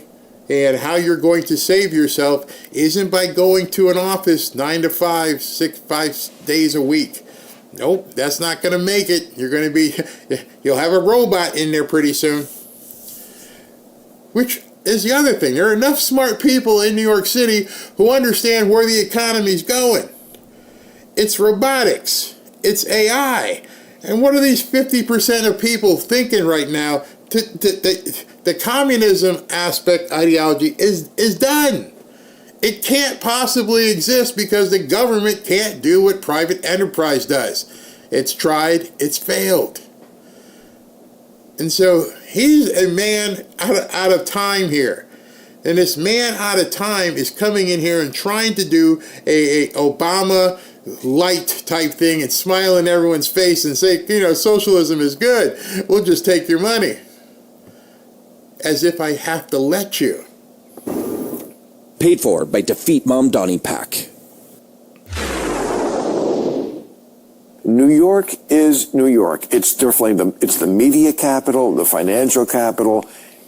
and how you're going to save yourself isn't by going to an office 9 to 5, 5 days a week. Nope, that's not going to make it. You'll have a robot in there pretty soon. Which is the other thing. There are enough smart people in New York City who understand where the economy's going. It's robotics. It's AI. And what are these 50% of people thinking right now? The communism aspect ideology is done. It can't possibly exist because the government can't do what private enterprise does. It's tried, it's failed. And so he's a man out of time here. And this man out of time is coming in here and trying to do a Obama light type thing and smile in everyone's face and say, socialism is good. We'll just take your money. As if I have to let you. Paid for by Defeat Mamdani PAC. New York is New York. It's definitely it's the media capital, the financial capital.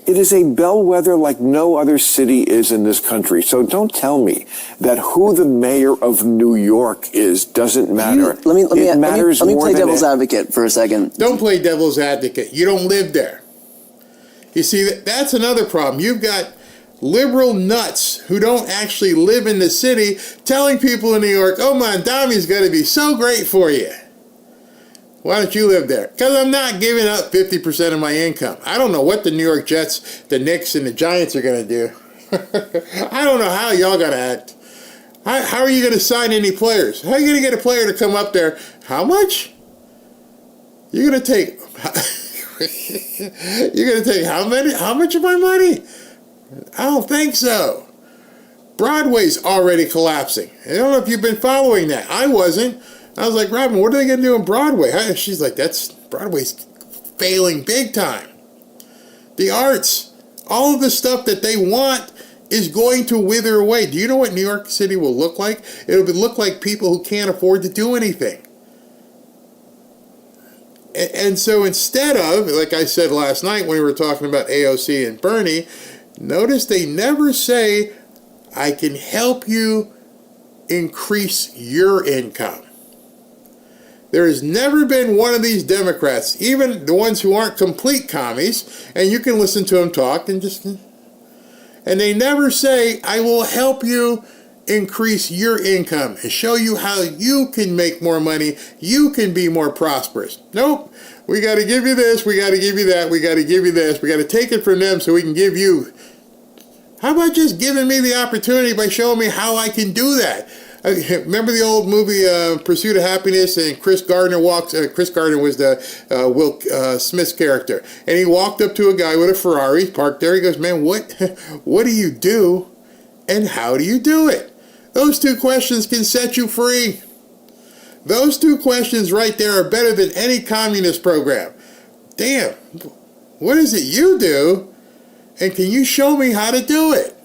It is a bellwether like no other city is in this country. So don't tell me that who the mayor of New York is doesn't matter. Let me play devil's advocate for a second. Don't play devil's advocate. You don't live there. You see, that's another problem. You've got liberal nuts who don't actually live in the city telling people in New York, oh, Mamdani's going to be so great for you. Why don't you live there? Because I'm not giving up 50% of my income. I don't know what the New York Jets, the Knicks, and the Giants are going to do. I don't know how y'all going to act. How are you going to sign any players? How are you going to get a player to come up there? How much? You're going to take... You're going to take how much of my money? I don't think so. Broadway's already collapsing. I don't know if you've been following that. I wasn't. I was like, Robin, what are they going to do in Broadway? She's like, Broadway's failing big time. The arts, all of the stuff that they want is going to wither away. Do you know what New York City will look like? It'll look like people who can't afford to do anything. And so instead of, like I said last night when we were talking about AOC and Bernie, notice they never say, I can help you increase your income. There has never been one of these Democrats, even the ones who aren't complete commies, and you can listen to them talk and they never say, I will help you increase your income and show you how you can make more money, you can be more prosperous. Nope. We got to give you this, we got to give you that, we got to give you this, we got to take it from them so we can give you. How about just giving me the opportunity by showing me how I can do that? Remember the old movie Pursuit of Happiness, and Chris Gardner Chris Gardner was the Will Smith's character, and he walked up to a guy with a Ferrari parked there. He goes, man, what do you do and how do you do it? Those two questions can set you free. Those two questions right there are better than any communist program. Damn, what is it you do, and can you show me how to do it?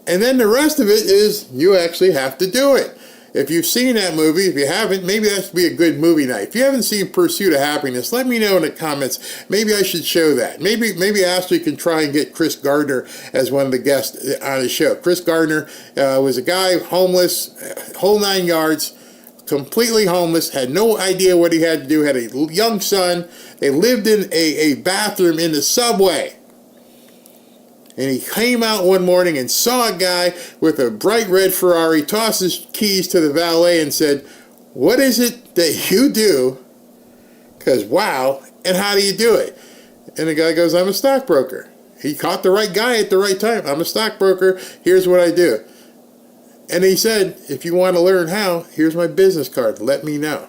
And then the rest of it is you actually have to do it. If you've seen that movie, if you haven't, maybe that should be a good movie night. If you haven't seen Pursuit of Happiness, let me know in the comments. Maybe I should show that. Maybe Ashley can try and get Chris Gardner as one of the guests on the show. Chris Gardner was a guy, homeless, whole 9 yards, completely homeless, had no idea what he had to do, had a young son. They lived in a bathroom in the subway. And he came out one morning and saw a guy with a bright red Ferrari toss his keys to the valet and said, what is it that you do? Because wow, and how do you do it? And the guy goes, I'm a stockbroker. He caught the right guy at the right time. I'm a stockbroker. Here's what I do. And he said, if you want to learn how, here's my business card. Let me know.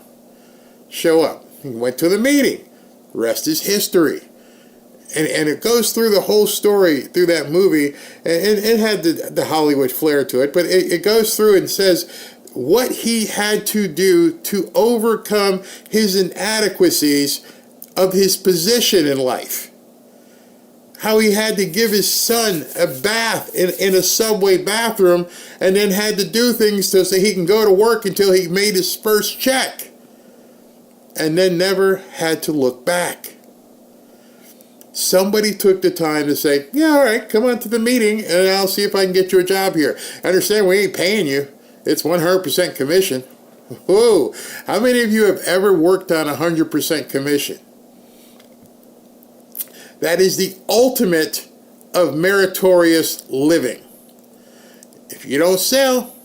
Show up. He went to the meeting. The rest is history. And it goes through the whole story through that movie, and it had the Hollywood flair to it, but it goes through and says what he had to do to overcome his inadequacies of his position in life. How he had to give his son a bath in a subway bathroom, and then had to do things so he can go to work until he made his first check, and then never had to look back. Somebody took the time to say, yeah, all right, come on to the meeting and I'll see if I can get you a job here. Understand, we ain't paying you. It's 100% commission. Whoa, how many of you have ever worked on 100% commission? That is the ultimate of meritorious living. If you don't sell,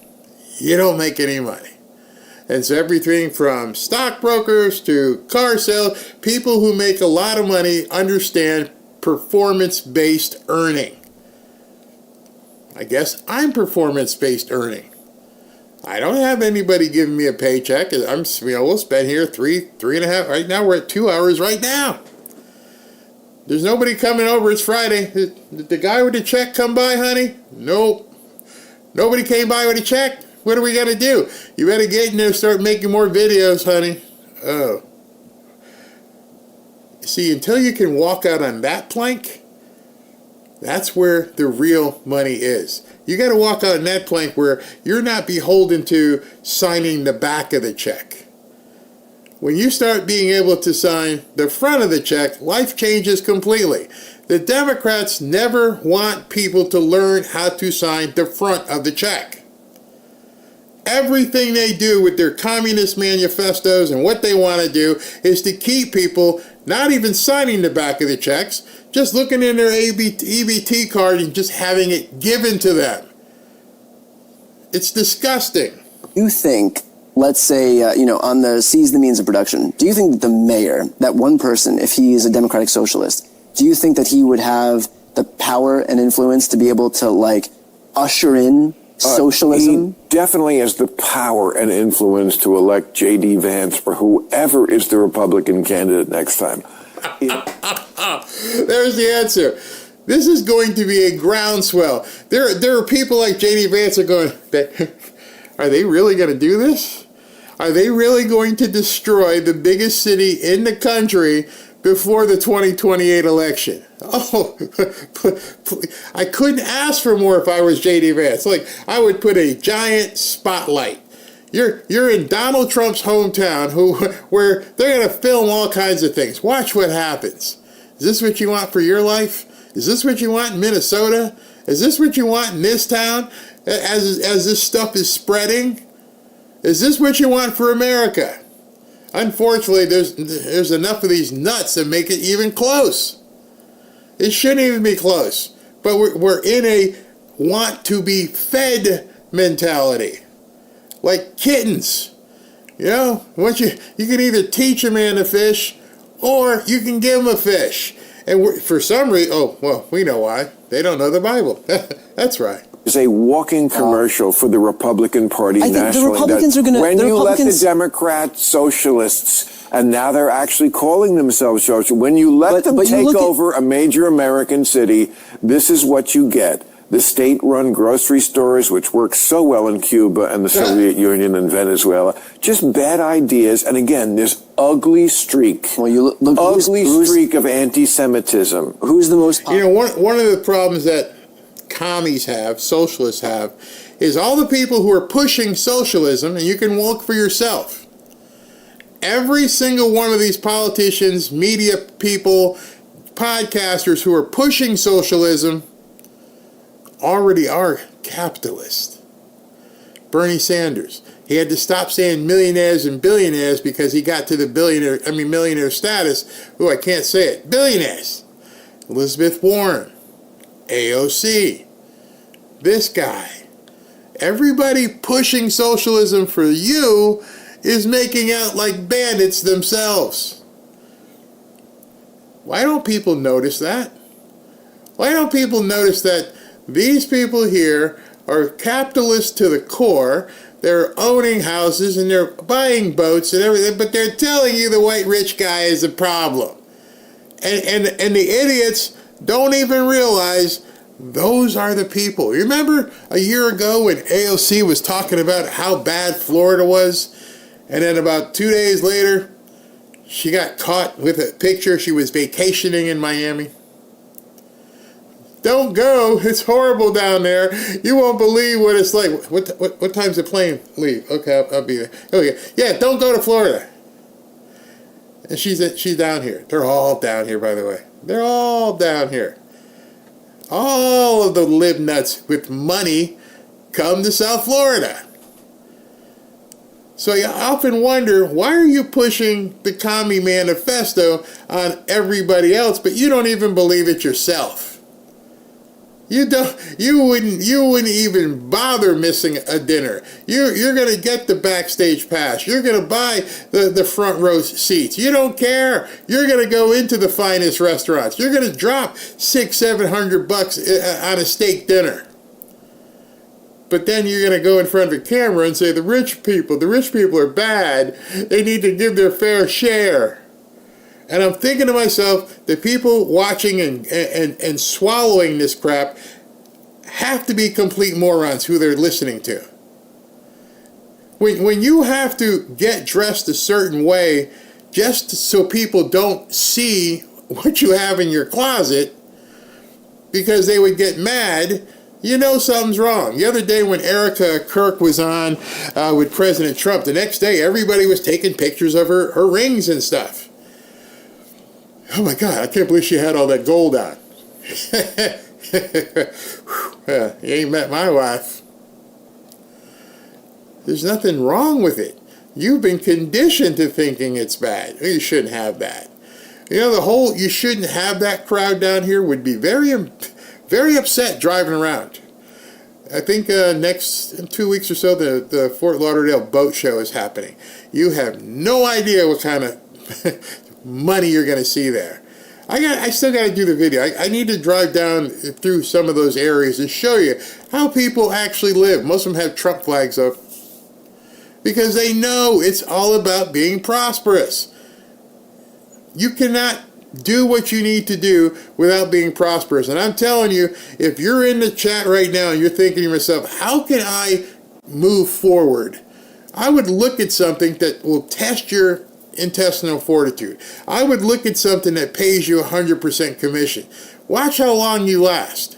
you don't make any money. And so everything from stockbrokers to car sales, people who make a lot of money understand performance-based earning. I guess I'm performance-based earning. I don't have anybody giving me a paycheck. We'll spend here three and a half. Right now we're at 2 hours right now. There's nobody coming over. It's Friday. Did the guy with the check come by, honey? Nope. Nobody came by with a check. What are we going to do? You better get in there and start making more videos, honey. Oh. See, until you can walk out on that plank, that's where the real money is. You got to walk out on that plank where you're not beholden to signing the back of the check. When you start being able to sign the front of the check, life changes completely. The Democrats never want people to learn how to sign the front of the check. Everything they do with their communist manifestos and what they want to do is to keep people not even signing the back of the checks, just looking in their EBT card and just having it given to them. It's disgusting. You think, let's say, on the seize the means of production, do you think that the mayor, that one person, if he is a democratic socialist, do you think that he would have the power and influence to be able to, usher in socialism? He definitely has the power and influence to elect J.D. Vance or whoever is the Republican candidate next time. There's the answer. This is going to be a groundswell. There are people like J.D. Vance are going, are they really going to do this? Are they really going to destroy the biggest city in the country before the 2028 election? Oh, I couldn't ask for more if I was J.D. Vance. I would put a giant spotlight. You're in Donald Trump's hometown, where they're going to film all kinds of things. Watch what happens. Is this what you want for your life? Is this what you want in Minnesota? Is this what you want in this town as this stuff is spreading? Is this what you want for America? Unfortunately, there's enough of these nuts that make it even close. It shouldn't even be close. But we're in a want to be fed mentality. Like kittens. Once you can either teach a man to fish or you can give him a fish. And for some reason, we know why. They don't know the Bible. That's right. Is a walking commercial for the Republican Party I think nationally. the Republicans are going to... When you let the Democrats, socialists, and now they're actually calling themselves socialists, when you let them take over a major American city, this is what you get. The state-run grocery stores, which work so well in Cuba and the Soviet Union and Venezuela, just bad ideas. And again, this ugly streak, streak of anti-Semitism. Who's the most popular? One of the problems that commies have, socialists have, is all the people who are pushing socialism, and you can look for yourself. Every single one of these politicians, media people, podcasters who are pushing socialism already are capitalist. Bernie Sanders, he had to stop saying millionaires and billionaires because he got to the millionaire status. Oh, I can't say it. Billionaires. Elizabeth Warren, AOC, this guy. Everybody pushing socialism for you is making out like bandits themselves. Why don't people notice that? Why don't people notice that these people here are capitalists to the core? They're owning houses and they're buying boats and everything, but they're telling you the white rich guy is a problem. And the idiots don't even realize those are the people. You remember a year ago when AOC was talking about how bad Florida was? And then about 2 days later, she got caught with a picture. She was vacationing in Miami. Don't go. It's horrible down there. You won't believe what it's like. What time's the plane leave? Okay, I'll be there. Okay, yeah, don't go to Florida. And she's down here. They're all down here, by the way. They're all down here. All of the lib nuts with money come to South Florida. So you often wonder, why are you pushing the Commie Manifesto on everybody else, but you don't even believe it yourself? You wouldn't even bother missing a dinner. You're going to get the backstage pass. You're going to buy the front row seats. You don't care. You're going to go into the finest restaurants. You're going to drop $600-700 on a steak dinner. But then you're going to go in front of a camera and say the rich people are bad. They need to give their fair share. And I'm thinking to myself, the people watching and swallowing this crap have to be complete morons who they're listening to. When you have to get dressed a certain way just so people don't see what you have in your closet because they would get mad, you know something's wrong. The other day when Erica Kirk was on with President Trump, the next day everybody was taking pictures of her rings and stuff. Oh my God, I can't believe she had all that gold on. You ain't met my wife. There's nothing wrong with it. You've been conditioned to thinking it's bad. You shouldn't have that. You know, the whole "you shouldn't have that" crowd down here would be very upset driving around. I think in 2 weeks or so, the Fort Lauderdale Boat Show is happening. You have no idea what kind of money you're going to see there. I still got to do the video. I need to drive down through some of those areas and show you how people actually live. Most of them have Trump flags up because they know it's all about being prosperous. You cannot do what you need to do without being prosperous. And I'm telling you, if you're in the chat right now and you're thinking to yourself, how can I move forward? I would look at something that will test your intestinal fortitude. I would look at something that pays you 100% commission. Watch how long you last.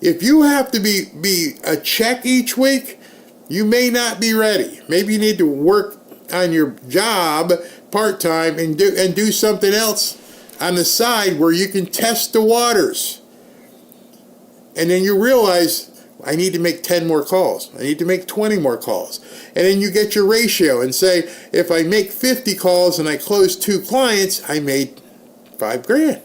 If you have to be a check each week, you may not be ready. Maybe you need to work on your job part-time and do something else on the side where you can test the waters. And then you realize, I need to make 10 more calls. I need to make 20 more calls. And then you get your ratio and say, if I make 50 calls and I close 2 clients, I made $5,000.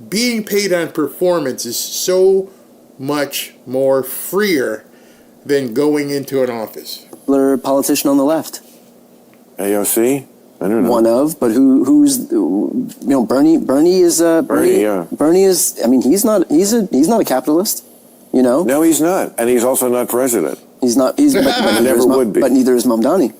Being paid on performance is so much more freer than going into an office. Politician on the left. AOC? I don't know. One of, but who's Bernie is Bernie is, I mean, he's not a capitalist, you know? No, he's not. And he's also not president. He's not, but never would be. But neither is Mamdani.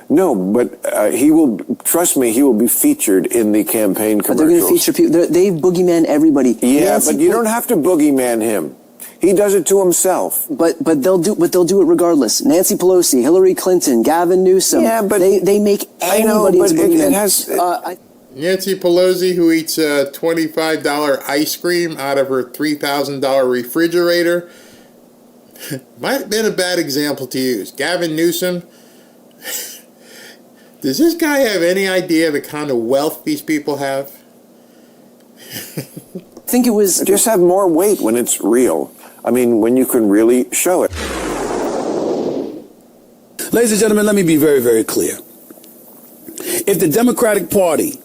No, but he will, trust me, he will be featured in the campaign commercials. But they're going to feature people, they boogeyman everybody. Yeah, but you don't have to boogeyman him. He does it to himself. But they'll do it regardless. Nancy Pelosi, Hillary Clinton, Gavin Newsom. Yeah, but they make anybody into boogeyman. Nancy Pelosi, who eats $25 ice cream out of her $3,000 refrigerator, might have been a bad example to use. Gavin Newsom, does this guy have any idea the kind of wealth these people have? I think it was... Just have more weight when it's real. I mean, when you can really show it. Ladies and gentlemen, let me be very, very clear. If the Democratic Party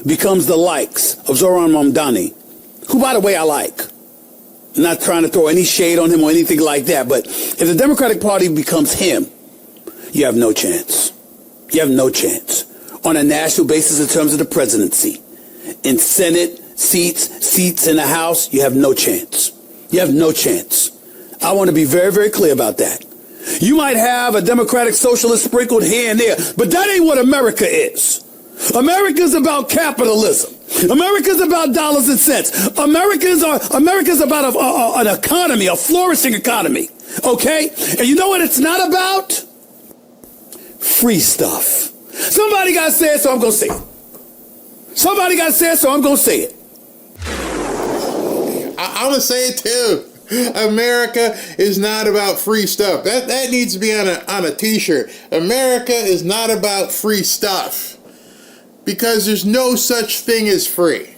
becomes the likes of Zohran Mamdani, who, by the way, I like, I'm not trying to throw any shade on him or anything like that, but if the Democratic Party becomes him, you have no chance. You have no chance on a national basis in terms of the presidency. In Senate seats in the House, you have no chance. You have no chance. I want to be very, very clear about that. You might have a Democratic Socialist sprinkled here and there, but that ain't what America is. America's about capitalism. America's about dollars and cents. America's about an economy, a flourishing economy. Okay? And you know what it's not about? Free stuff. Somebody got to say it, so I'm going to say it. Somebody got to say it, so I'm going to say it. I'm going to say it too. America is not about free stuff. That needs to be on a t-shirt. America is not about free stuff. Because there's no such thing as free.